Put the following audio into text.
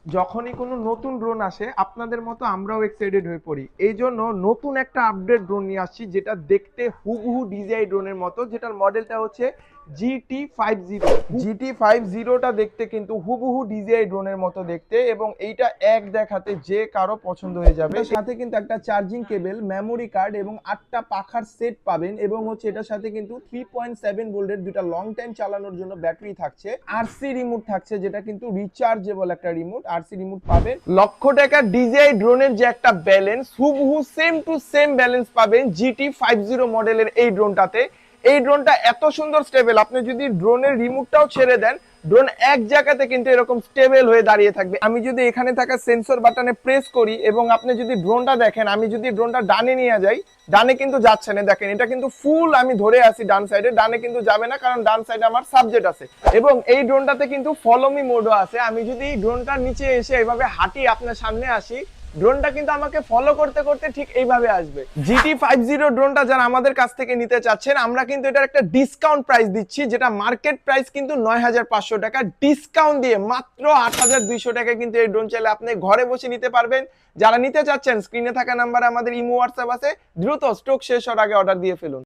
যখনই কোনো নতুন ড্রোন আসে আপনাদের মতো আমরাও এক্সাইটেড হয়ে পড়ি। এই জন্য নতুন একটা আপডেট ড্রোন নিয়ে আসছি, যেটা দেখতে হুবহু ডিজিআই ড্রোনের মতো, যেটার মডেলটা হচ্ছে GT50। GT50টা দেখতে কিন্তু হুবহু ডিজিআই ড্রোনের মতো দেখতে, এবং এইটা এক দেখাতে যে কারো পছন্দ হয়ে যাবে। সাথে কিন্তু একটা চার্জিং কেবল, মেমোরি কার্ড এবং 8টা পাখার সেট পাবেন, এবং হচ্ছে এটার সাথে কিন্তু 3.7 ভোল্টের দুটা লং টাইম চালানোর জন্য ব্যাটারি থাকছে। আরসি রিমোট থাকছে, যেটা কিন্তু রিচার্জেবল একটা রিমোট। আরসি রিমোট পাবেন। লক্ষ টাকা ডিজিআই ড্রোনের যে একটা ব্যালেন্স, হুবহু সেম টু সেম ব্যালেন্স পাবেন GT50 মডেলের এই ড্রোনটাতে। এই ড্রোনটা এত সুন্দর স্টেবল, আপনি যদি ড্রোনের রিমোটটাও ছেড়ে দেন, ড্রোন এক জায়গাতে কিন্তু এরকম স্টেবল হয়ে দাঁড়িয়ে থাকবে। আমি যদি এখানে থাকা সেন্সর বাটনে প্রেস করি এবং আপনি যদি ড্রোনটা দেখেন, আমি যদি ড্রোনটা ডানে নিয়ে যাই, ডানে কিন্তু যাচ্ছে না। দেখেন, এটা কিন্তু ফুল আমি ধরে আছি ডান সাইডে, ডানে কিন্তু যাবে না, কারণ ডান সাইডে আমার সাবজেক্ট আছে। এবং এই ড্রোনটাতে কিন্তু ফলো মি মোডও আছে। আমি যদি ড্রোনটার নিচে এসে এভাবে হাঁটি, আপনার সামনে আসি, ড্রোনটা কিন্তু আমাকে ফলো করতে করতে ঠিক এইভাবে আসবে। GT50 ড্রোনটা যারা আমাদের কাছ থেকে নিতে চাচ্ছেন, আমরা কিন্তু এটার একটা ডিসকাউন্ট প্রাইস দিচ্ছি, যেটা মার্কেট প্রাইস কিন্তু 9500 টাকা। ডিসকাউন্ট দিয়ে মাত্র 8200 টাকা কিন্তু এই ড্রোন চাইলে আপনি ঘরে বসে নিতে পারবেন। যারা নিতে চাচ্ছেন, স্ক্রিনে থাকা নাম্বারে আমাদের ইমো হোয়াটসঅ্যাপ আছে, দ্রুত স্টক শেষ হওয়ার আগে অর্ডার দিয়ে ফেলুন।